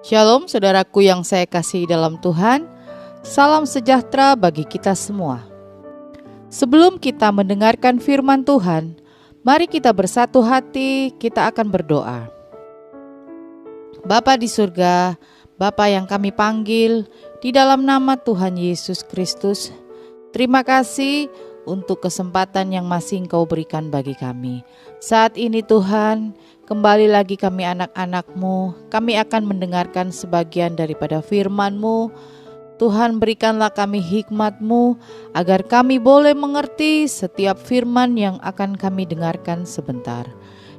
Shalom saudaraku yang saya kasihi dalam Tuhan, salam sejahtera bagi kita semua. Sebelum kita mendengarkan firman Tuhan, mari kita bersatu hati, kita akan berdoa. Bapa di surga, Bapa yang kami panggil, di dalam nama Tuhan Yesus Kristus, terima kasih untuk kesempatan yang masih Engkau berikan bagi kami. Saat ini Tuhan, kembali lagi kami anak-anak-Mu, kami akan mendengarkan sebagian daripada firman-Mu. Tuhan, berikanlah kami hikmat-Mu, agar kami boleh mengerti setiap firman yang akan kami dengarkan sebentar.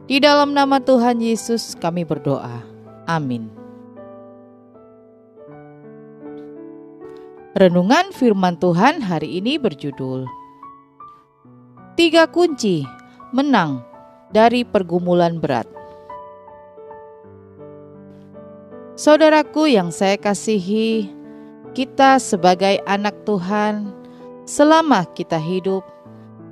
Di dalam nama Tuhan Yesus kami berdoa. Amin. Renungan firman Tuhan hari ini berjudul 3 kunci menang dari pergumulan berat. Saudaraku yang saya kasihi, kita sebagai anak Tuhan, selama kita hidup,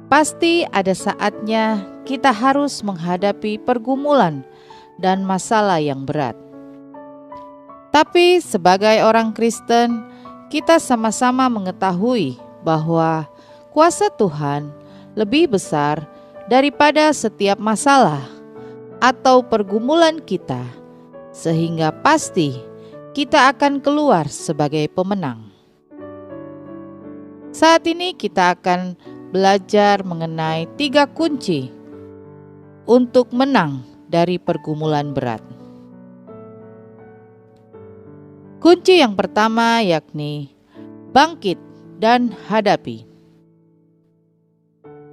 pasti ada saatnya kita harus menghadapi pergumulan dan masalah yang berat. Tapi sebagai orang Kristen, kita sama-sama mengetahui bahwa kuasa Tuhan lebih besar daripada setiap masalah atau pergumulan kita, sehingga pasti kita akan keluar sebagai pemenang. Saat ini kita akan belajar mengenai 3 kunci untuk menang dari pergumulan berat. Kunci yang pertama yakni bangkit dan hadapi.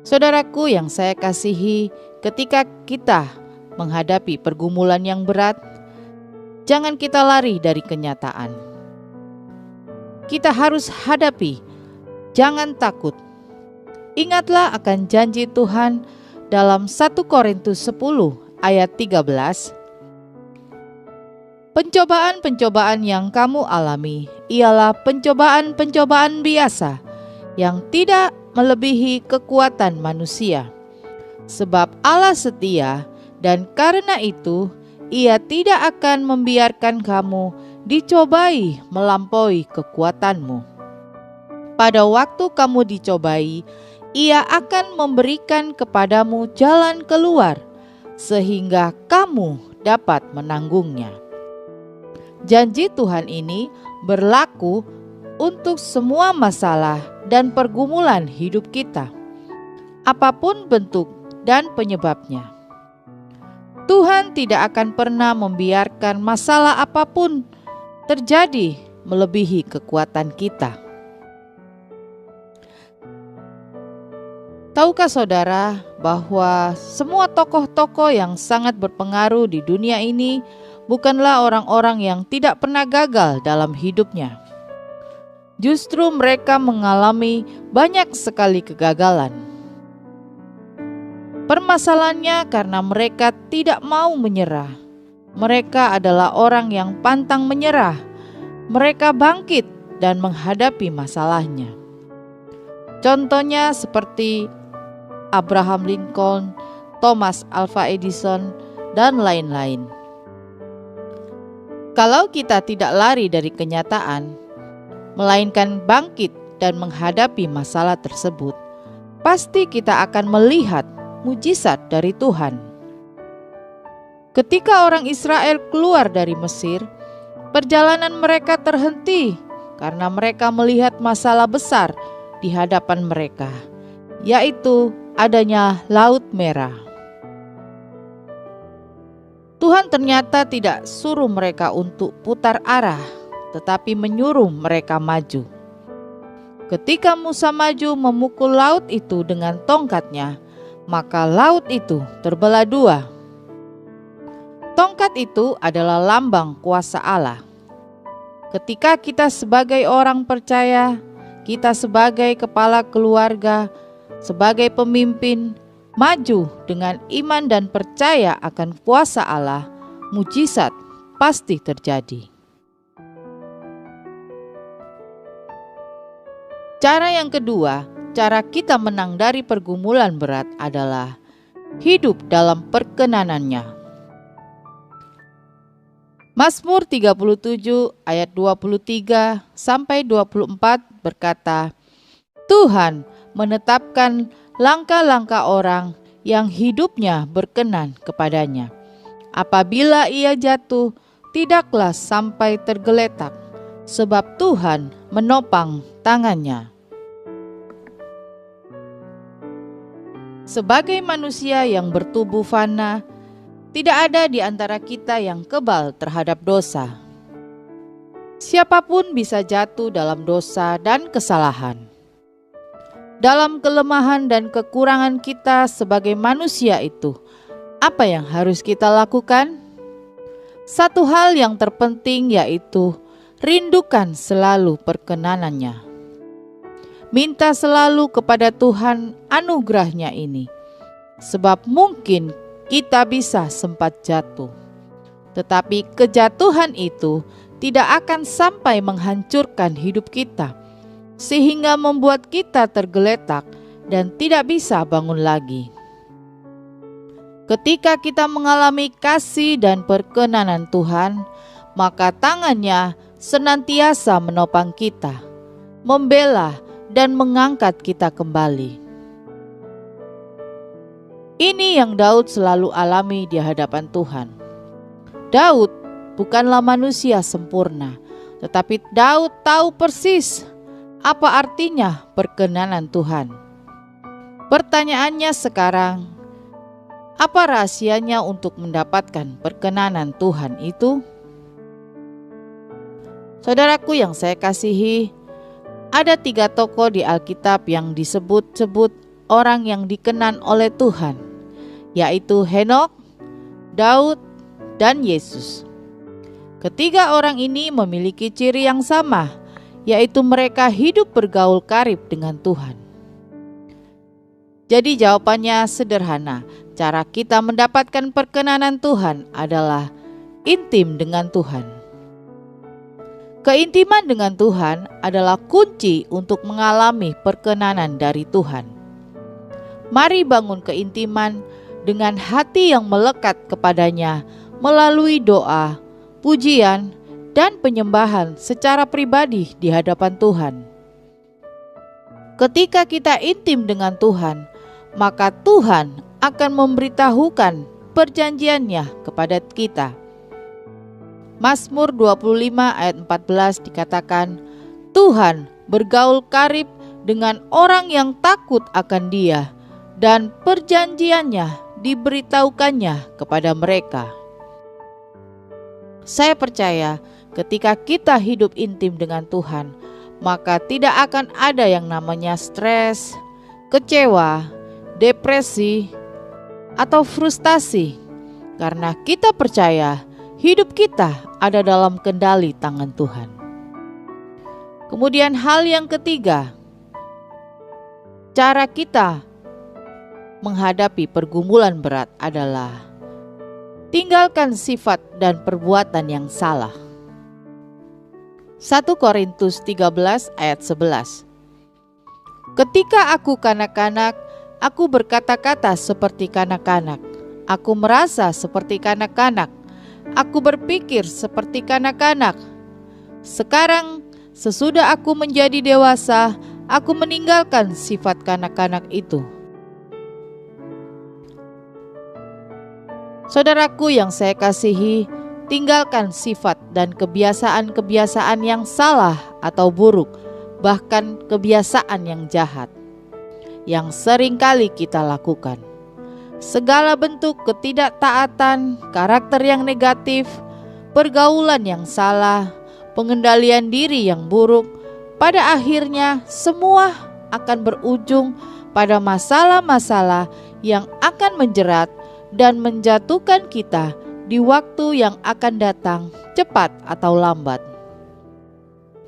Saudaraku yang saya kasihi, ketika kita menghadapi pergumulan yang berat, jangan kita lari dari kenyataan. Kita harus hadapi, jangan takut. Ingatlah akan janji Tuhan dalam 1 Korintus 10 ayat 13. Pencobaan-pencobaan yang kamu alami ialah pencobaan-pencobaan biasa yang tidak melebihi kekuatan manusia. Sebab Allah setia, dan karena itu Ia tidak akan membiarkan kamu dicobai melampaui kekuatanmu. Pada waktu kamu dicobai, Ia akan memberikan kepadamu jalan keluar, sehingga kamu dapat menanggungnya. Janji Tuhan ini berlaku untuk semua masalah dan pergumulan hidup kita, apapun bentuk dan penyebabnya. Tuhan tidak akan pernah membiarkan masalah apapun terjadi melebihi kekuatan kita. Tahukah saudara bahwa semua tokoh-tokoh yang sangat berpengaruh di dunia ini bukanlah orang-orang yang tidak pernah gagal dalam hidupnya. Justru mereka mengalami banyak sekali kegagalan. Permasalahannya karena mereka tidak mau menyerah. Mereka adalah orang yang pantang menyerah. Mereka bangkit dan menghadapi masalahnya. Contohnya seperti Abraham Lincoln, Thomas Alva Edison, dan lain-lain. Kalau kita tidak lari dari kenyataan, melainkan bangkit dan menghadapi masalah tersebut, pasti kita akan melihat mujizat dari Tuhan. Ketika orang Israel keluar dari Mesir, perjalanan mereka terhenti karena mereka melihat masalah besar di hadapan mereka, yaitu adanya Laut Merah. Tuhan ternyata tidak suruh mereka untuk putar arah, tetapi menyuruh mereka maju. Ketika Musa maju memukul laut itu dengan tongkatnya, maka laut itu terbelah 2. Tongkat itu adalah lambang kuasa Allah. Ketika kita sebagai orang percaya, kita sebagai kepala keluarga, sebagai pemimpin, maju dengan iman dan percaya akan kuasa Allah, mujizat pasti terjadi. Cara yang kedua, cara kita menang dari pergumulan berat adalah hidup dalam perkenanannya. Mazmur 37 ayat 23 sampai 24 berkata, Tuhan menetapkan langkah-langkah orang yang hidupnya berkenan kepadanya. Apabila ia jatuh, tidaklah sampai tergeletak, sebab Tuhan menopang tangannya. Sebagai manusia yang bertubuh fana, tidak ada di antara kita yang kebal terhadap dosa. Siapapun bisa jatuh dalam dosa dan kesalahan. Dalam kelemahan dan kekurangan kita sebagai manusia itu, apa yang harus kita lakukan? Satu hal yang terpenting yaitu rindukan selalu perkenanannya. Minta selalu kepada Tuhan anugerahnya ini, sebab mungkin kita bisa sempat jatuh. Tetapi kejatuhan itu tidak akan sampai menghancurkan hidup kita, sehingga membuat kita tergeletak dan tidak bisa bangun lagi. Ketika kita mengalami kasih dan perkenanan Tuhan, maka tangannya senantiasa menopang kita, membela dan mengangkat kita kembali. Ini yang Daud selalu alami di hadapan Tuhan. Daud bukanlah manusia sempurna, tetapi Daud tahu persis apa artinya perkenanan Tuhan. Pertanyaannya sekarang, apa rahasianya untuk mendapatkan perkenanan Tuhan itu? Saudaraku yang saya kasihi, ada 3 tokoh di Alkitab yang disebut-sebut orang yang dikenan oleh Tuhan, yaitu Henokh, Daud, dan Yesus. Ketiga orang ini memiliki ciri yang sama, yaitu mereka hidup bergaul karib dengan Tuhan. Jadi jawabannya sederhana, cara kita mendapatkan perkenanan Tuhan adalah intim dengan Tuhan. Keintiman dengan Tuhan adalah kunci untuk mengalami perkenanan dari Tuhan. Mari bangun keintiman dengan hati yang melekat kepadanya melalui doa, pujian, dan penyembahan secara pribadi di hadapan Tuhan. Ketika kita intim dengan Tuhan, maka Tuhan akan memberitahukan perjanjiannya kepada kita. Mazmur 25 ayat 14 dikatakan, Tuhan bergaul karib dengan orang yang takut akan Dia, dan perjanjiannya diberitahukannya kepada mereka. Saya percaya ketika kita hidup intim dengan Tuhan, maka tidak akan ada yang namanya stres, kecewa, depresi, atau frustasi, karena kita percaya hidup kita ada dalam kendali tangan Tuhan. Kemudian hal yang ketiga, cara kita menghadapi pergumulan berat adalah tinggalkan sifat dan perbuatan yang salah. 1 Korintus 13 ayat 11. Ketika aku kanak-kanak, aku berkata-kata seperti kanak-kanak. Aku merasa seperti kanak-kanak. Aku berpikir seperti kanak-kanak. Sekarang, sesudah aku menjadi dewasa, aku meninggalkan sifat kanak-kanak itu. Saudaraku yang saya kasihi, tinggalkan sifat dan kebiasaan-kebiasaan yang salah atau buruk, bahkan kebiasaan yang jahat, yang seringkali kita lakukan. Segala bentuk ketidaktaatan, karakter yang negatif, pergaulan yang salah, pengendalian diri yang buruk, pada akhirnya semua akan berujung pada masalah-masalah yang akan menjerat dan menjatuhkan kita di waktu yang akan datang, cepat atau lambat.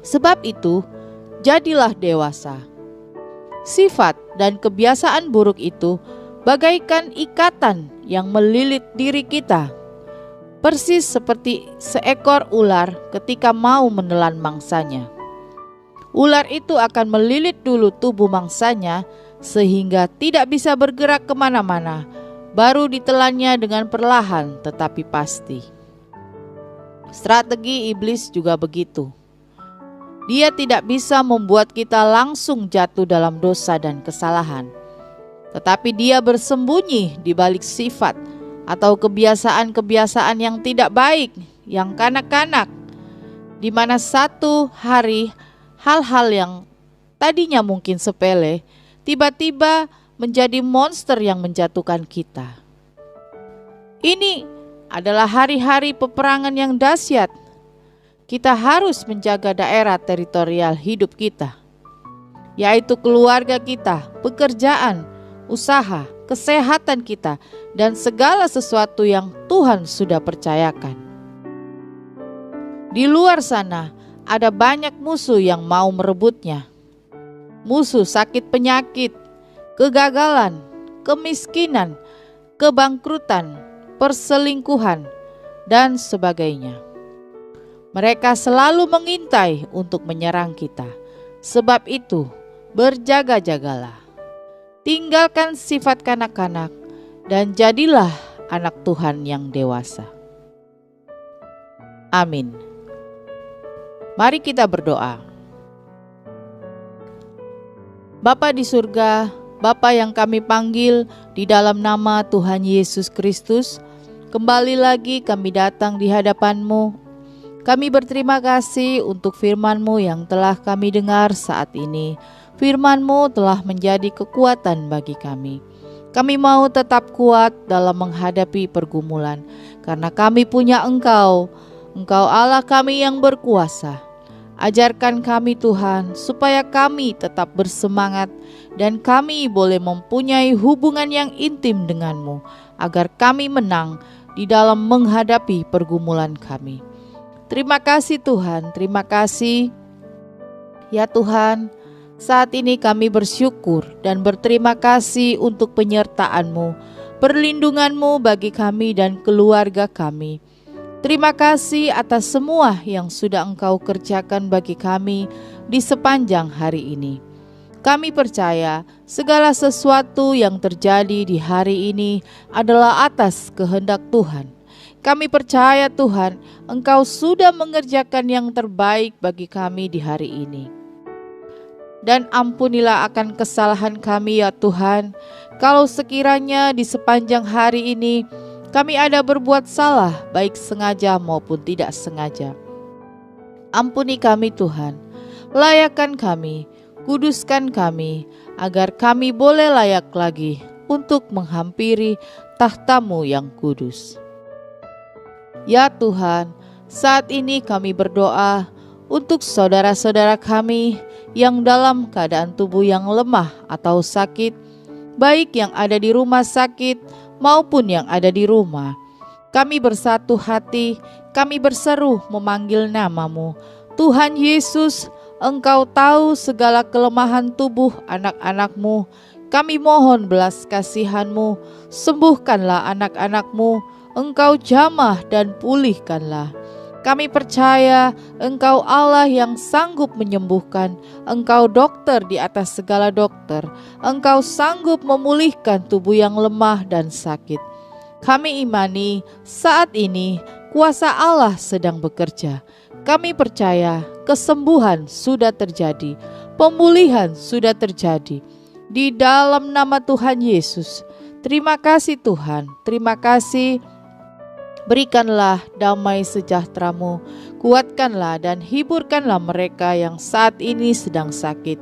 Sebab itu, jadilah dewasa. Sifat dan kebiasaan buruk itu bagaikan ikatan yang melilit diri kita, persis seperti seekor ular ketika mau menelan mangsanya. Ular itu akan melilit dulu tubuh mangsanya sehingga tidak bisa bergerak kemana-mana, baru ditelannya dengan perlahan tetapi pasti. Strategi iblis juga begitu. Dia tidak bisa membuat kita langsung jatuh dalam dosa dan kesalahan, tetapi dia bersembunyi di balik sifat atau kebiasaan-kebiasaan yang tidak baik, yang kanak-kanak, di mana satu hari hal-hal yang tadinya mungkin sepele tiba-tiba menjadi monster yang menjatuhkan kita. Ini adalah hari-hari peperangan yang dahsyat. Kita harus menjaga daerah teritorial hidup kita, yaitu keluarga kita, pekerjaan, usaha, kesehatan kita, dan segala sesuatu yang Tuhan sudah percayakan. Di luar sana ada banyak musuh yang mau merebutnya. Musuh sakit penyakit, kegagalan, kemiskinan, kebangkrutan, perselingkuhan, dan sebagainya. Mereka selalu mengintai untuk menyerang kita. Sebab itu, berjaga-jagalah. Tinggalkan sifat kanak-kanak dan jadilah anak Tuhan yang dewasa. Amin. Mari kita berdoa. Bapa di surga, Bapa yang kami panggil di dalam nama Tuhan Yesus Kristus, kembali lagi kami datang di hadapan-Mu. Kami berterima kasih untuk firman-Mu yang telah kami dengar saat ini. Firman-Mu telah menjadi kekuatan bagi kami. Kami mau tetap kuat dalam menghadapi pergumulan, karena kami punya Engkau. Engkau Allah kami yang berkuasa. Ajarkan kami Tuhan, supaya kami tetap bersemangat dan kami boleh mempunyai hubungan yang intim dengan-Mu, agar kami menang di dalam menghadapi pergumulan kami. Terima kasih Tuhan, terima kasih. Ya Tuhan, saat ini kami bersyukur dan berterima kasih untuk penyertaan-Mu, perlindungan-Mu bagi kami dan keluarga kami. Terima kasih atas semua yang sudah Engkau kerjakan bagi kami di sepanjang hari ini. Kami percaya segala sesuatu yang terjadi di hari ini adalah atas kehendak Tuhan. Kami percaya Tuhan, Engkau sudah mengerjakan yang terbaik bagi kami di hari ini. Dan ampunilah akan kesalahan kami ya Tuhan, kalau sekiranya di sepanjang hari ini kami ada berbuat salah, baik sengaja maupun tidak sengaja. Ampuni kami Tuhan, layakkan kami, kuduskan kami, agar kami boleh layak lagi untuk menghampiri tahta-Mu yang kudus. Ya Tuhan, saat ini kami berdoa untuk saudara-saudara kami yang dalam keadaan tubuh yang lemah atau sakit, baik yang ada di rumah sakit maupun yang ada di rumah. Kami bersatu hati, kami berseru memanggil nama-Mu. Tuhan Yesus, Engkau tahu segala kelemahan tubuh anak-anak-Mu. Kami mohon belas kasihan-Mu, sembuhkanlah anak-anak-Mu. Engkau jamah dan pulihkanlah. Kami percaya Engkau Allah yang sanggup menyembuhkan. Engkau dokter di atas segala dokter. Engkau sanggup memulihkan tubuh yang lemah dan sakit. Kami imani saat ini kuasa Allah sedang bekerja. Kami percaya kesembuhan sudah terjadi. Pemulihan sudah terjadi. Di dalam nama Tuhan Yesus. Terima kasih Tuhan. Terima kasih. Berikanlah damai sejahtera-Mu, kuatkanlah dan hiburkanlah mereka yang saat ini sedang sakit.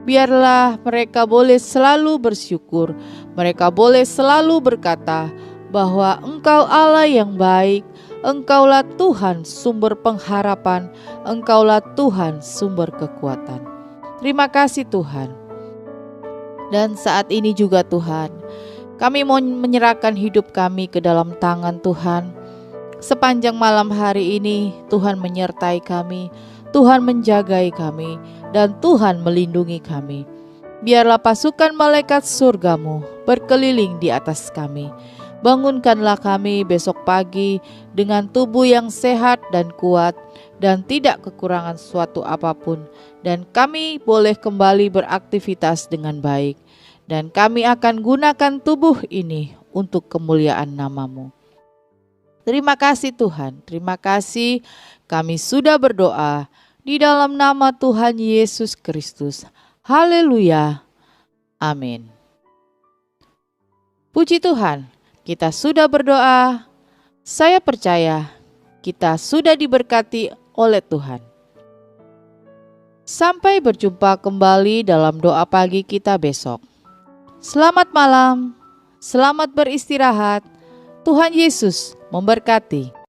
Biarlah mereka boleh selalu bersyukur, mereka boleh selalu berkata bahwa Engkau Allah yang baik, Engkaulah Tuhan sumber pengharapan, Engkaulah Tuhan sumber kekuatan. Terima kasih Tuhan. Dan saat ini juga Tuhan, kami mau menyerahkan hidup kami ke dalam tangan Tuhan. Sepanjang malam hari ini Tuhan menyertai kami, Tuhan menjagai kami, dan Tuhan melindungi kami. Biarlah pasukan malaikat surga-Mu berkeliling di atas kami. Bangunkanlah kami besok pagi dengan tubuh yang sehat dan kuat, dan tidak kekurangan suatu apapun. Dan kami boleh kembali beraktivitas dengan baik. Dan kami akan gunakan tubuh ini untuk kemuliaan nama-Mu. Terima kasih Tuhan, terima kasih kami sudah berdoa di dalam nama Tuhan Yesus Kristus. Haleluya. Amin. Puji Tuhan, kita sudah berdoa. Saya percaya kita sudah diberkati oleh Tuhan. Sampai berjumpa kembali dalam doa pagi kita besok. Selamat malam, selamat beristirahat. Tuhan Yesus memberkati.